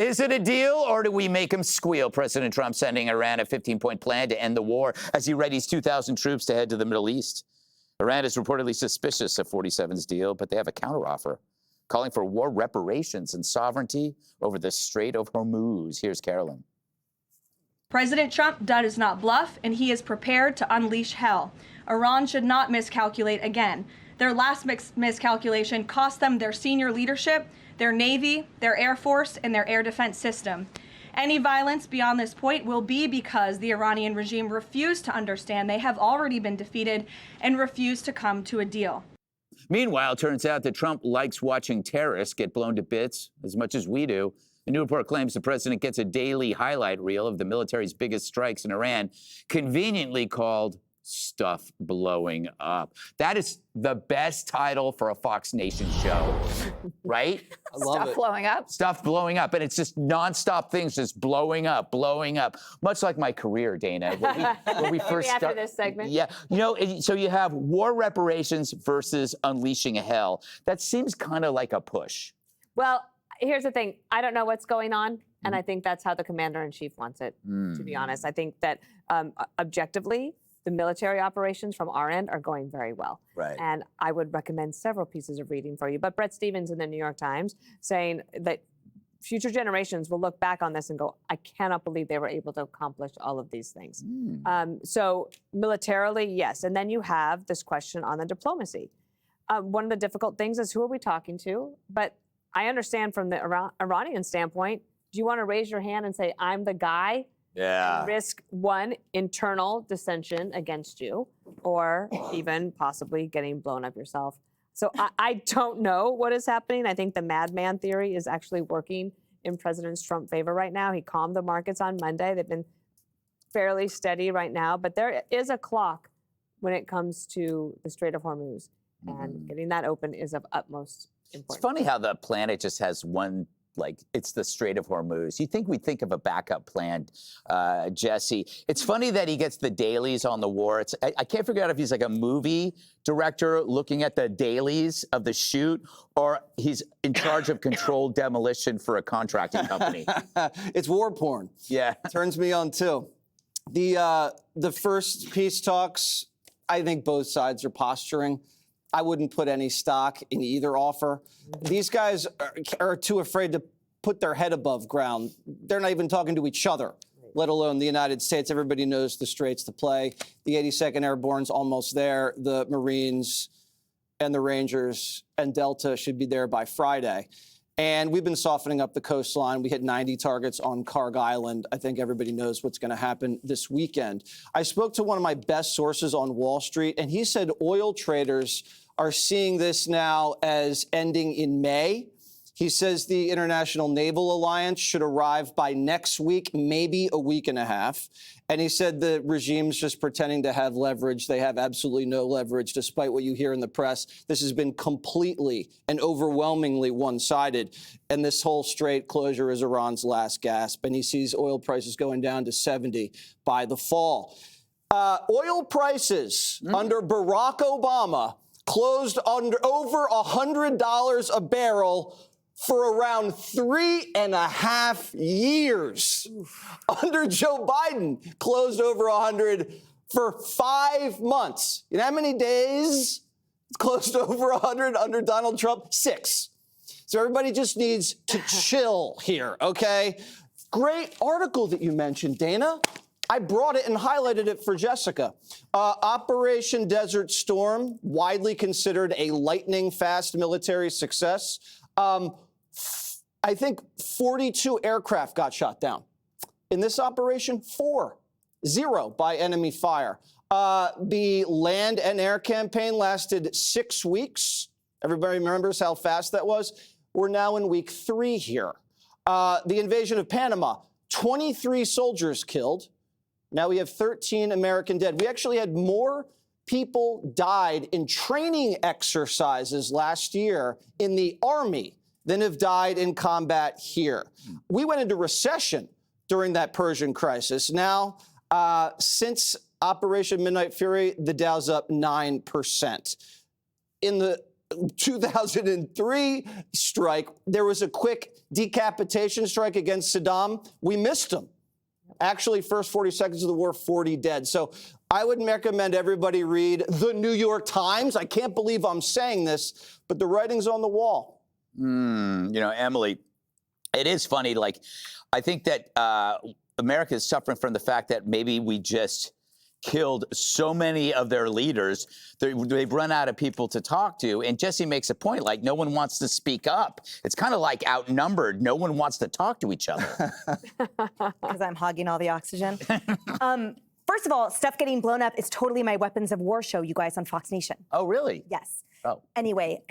Is it a deal, or do we make him squeal? President Trump sending Iran a 15-point plan to end the war as he readies 2,000 troops to head to the Middle East. Iran is reportedly suspicious of 47's deal, but they have a counteroffer, calling for war reparations and sovereignty over the Strait of Hormuz. Here's Carolyn. President Trump does not bluff, and he is prepared to unleash hell. Iran should not miscalculate again. Their last miscalculation cost them their senior leadership, their Navy, their Air Force, and their air defense system. Any violence beyond this point will be because the Iranian regime refused to understand they have already been defeated and refused to come to a deal. Meanwhile, it turns out that Trump likes watching terrorists get blown to bits as much as we do. A new report claims the president gets a daily highlight reel of the military's biggest strikes in Iran, conveniently called Stuff Blowing Up. That is the best title for a Fox Nation show, right? I love Stuff blowing up. Stuff blowing up. And it's just nonstop things just blowing up, blowing up. Much like my career, Dana. When we first after started this segment. Yeah. You know, so you have war reparations versus unleashing hell. That seems kind of like a push. Well, here's the thing. I don't know what's going on, and I think that's how the commander-in-chief wants it, to be honest. I think that objectively, the military operations from our end are going very well. Right. And I would recommend several pieces of reading for you. But Brett Stevens in the New York Times saying that future generations will look back on this and go, I cannot believe they were able to accomplish all of these things. So militarily, yes. And then you have this question on the diplomacy. One of the difficult things is who are we talking to? But I understand from the Iranian standpoint, do you want to raise your hand and say, I'm the guy? Yeah. Risk one, internal dissension against you, or even possibly getting blown up yourself. So I don't know what is happening. I think the madman theory is actually working in President Trump's favor right now. He calmed the markets on Monday. They've been fairly steady right now, but there is a clock when it comes to the Strait of Hormuz, and getting that open is of utmost importance. It's funny how the planet just has one, like, it's the Strait of Hormuz. You think we'd think of a backup plan, Jesse. It's funny that he gets the dailies on the war. I can't figure out if he's like a movie director looking at the dailies of the shoot, or he's in charge of controlled demolition for a contracting company. It's war porn. Yeah. Turns me on, too. The first peace talks, I think both sides are posturing. I wouldn't put any stock in either offer. These guys are too afraid to put their head above ground. They're not even talking to each other, let alone the United States. Everybody knows the straits to play. The 82nd Airborne's almost there. The Marines and the Rangers and Delta should be there by Friday. And we've been softening up the coastline. We hit 90 targets on Carg Island. I think everybody knows what's going to happen this weekend. I spoke to one of my best sources on Wall Street, and he said oil traders are seeing this now as ending in May. He says the International Naval Alliance should arrive by next week, maybe a week and a half. And he said the regime's just pretending to have leverage. They have absolutely no leverage, despite what you hear in the press. This has been completely and overwhelmingly one-sided. And this whole strait closure is Iran's last gasp. And he sees oil prices going down to 70 by the fall. Oil prices under Barack Obama closed under over $100 a barrel for around 3.5 years. Under Joe Biden, closed over 100 for 5 months. You know how many days it's closed over 100 under Donald Trump? 6. So everybody just needs to chill here, okay? Great article that you mentioned, Dana. I brought it and highlighted it for Jessica. Operation Desert Storm, widely considered a lightning-fast military success. I think 42 aircraft got shot down. In this operation, 0 by enemy fire. The land and air campaign lasted 6 weeks. Everybody remembers how fast that was? We're now in week 3 here. The invasion of Panama, 23 soldiers killed. Now we have 13 American dead. We actually had more people died in training exercises last year in the Army than have died in combat here. We went into recession during that Persian crisis. Now, since Operation Midnight Fury, the Dow's up 9%. In the 2003 strike, there was a quick decapitation strike against Saddam. We missed him. Actually, first 40 seconds of the war, 40 dead. So I would recommend everybody read the New York Times. I can't believe I'm saying this, but the writing's on the wall. Emily, it is funny. Like, I think that America is suffering from the fact that maybe we just killed so many of their leaders. They've run out of people to talk to. And Jesse makes a point, like, no one wants to speak up. It's kind of like outnumbered. No one wants to talk to each other. Because I'm hogging all the oxygen. First of all, stuff getting blown up is totally my Weapons of War show, you guys, on Fox Nation. Oh, really? Yes. Oh. Anyway,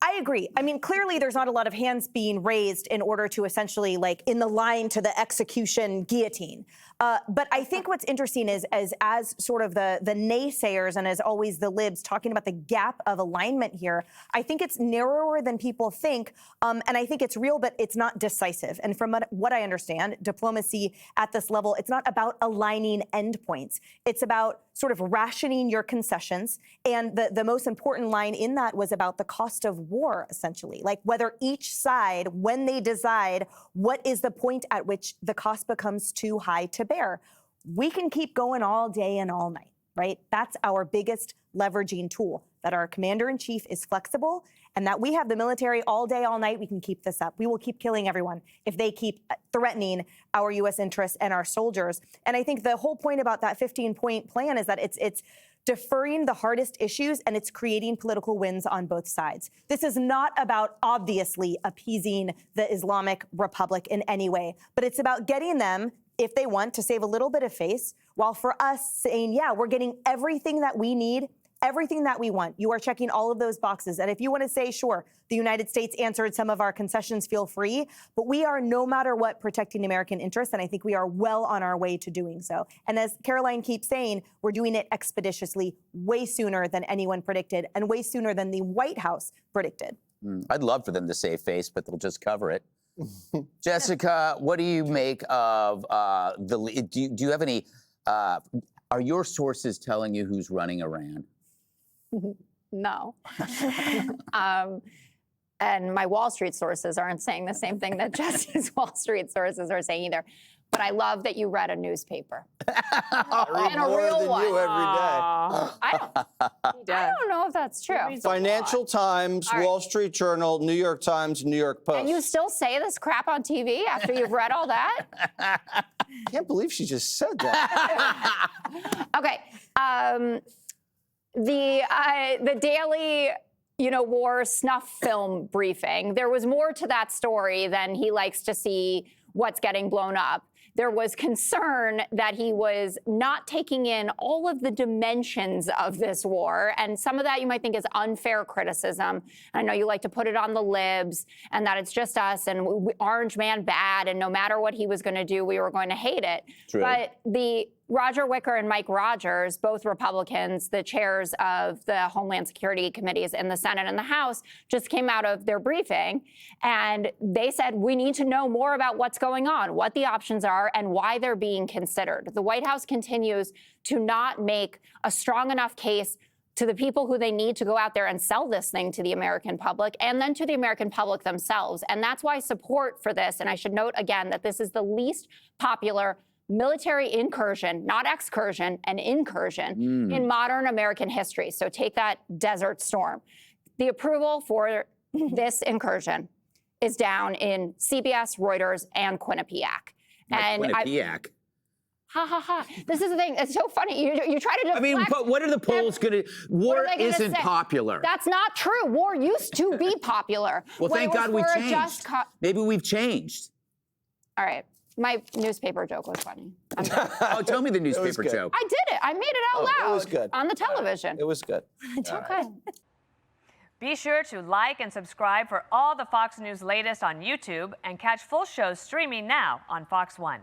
I agree. I mean, clearly there's not a lot of hands being raised in order to essentially, like, in the line to the execution guillotine. But I think what's interesting is as sort of the naysayers and as always the libs talking about the gap of alignment here, I think it's narrower than people think. And I think it's real, but it's not decisive. And from what I understand, diplomacy at this level, it's not about aligning endpoints. It's about sort of rationing your concessions. And the most important line in that was about the cost of war, essentially. Like whether each side, when they decide what is the point at which the cost becomes too high to bear. We can keep going all day and all night, right? That's our biggest leveraging tool, that our commander-in-chief is flexible and that we have the military all day, all night. We can keep this up. We will keep killing everyone if they keep threatening our U.S. interests and our soldiers. And I think the whole point about that 15-point plan is that it's deferring the hardest issues, and it's creating political wins on both sides. This is not about obviously appeasing the Islamic Republic in any way, but it's about getting them, if they want, to save a little bit of face, while for us saying, yeah, we're getting everything that we need, everything that we want. You are checking all of those boxes. And if you want to say, sure, the United States answered some of our concessions, feel free. But we are, no matter what, protecting American interests. And I think we are well on our way to doing so. And as Caroline keeps saying, we're doing it expeditiously, way sooner than anyone predicted and way sooner than the White House predicted. I'd love for them to save face, but they'll just cover it. Jessica, what do you make of do you have any, are your sources telling you who's running Iran? No. And my Wall Street sources aren't saying the same thing that Jesse's Wall Street sources are saying either. But I love that you read a newspaper. I read And a more real than one. you every day. I don't know if that's true. Financial Times, All right. Wall Street Journal, New York Times, New York Post. And you still say this crap on TV after you've read all that? Can't believe she just said that. Okay. The Daily, War snuff film briefing, there was more to that story than he likes to see what's getting blown up. There was concern that he was not taking in all of the dimensions of this war. And some of that you might think is unfair criticism. I know you like to put it on the libs and that it's just us and Orange Man bad. And no matter what he was going to do, we were going to hate it. True. But the Roger Wicker and Mike Rogers, both Republicans, the chairs of the Homeland Security committees in the Senate and the House, just came out of their briefing and they said, we need to know more about what's going on, what the options are, and why they're being considered. The White House continues to not make a strong enough case to the people who they need to go out there and sell this thing to the American public and then to the American public themselves. And that's why support for this, and I should note again that this is the least popular military incursion, not excursion, an incursion in modern American history. So take that Desert Storm. The approval for this incursion is down in CBS, Reuters, and Quinnipiac. Quinnipiac. This is the thing. It's so funny. You try to deflect. I mean, but what are the polls going to? War isn't popular. That's not true. War used to be popular. Well, thank God we changed. Maybe we've changed. All right. My newspaper joke was funny. Oh, tell me the newspaper joke. I did it. I made it out loud. It was good. On the television. It was good. Okay. Be sure to like and subscribe for all the Fox News latest on YouTube and catch full shows streaming now on Fox One.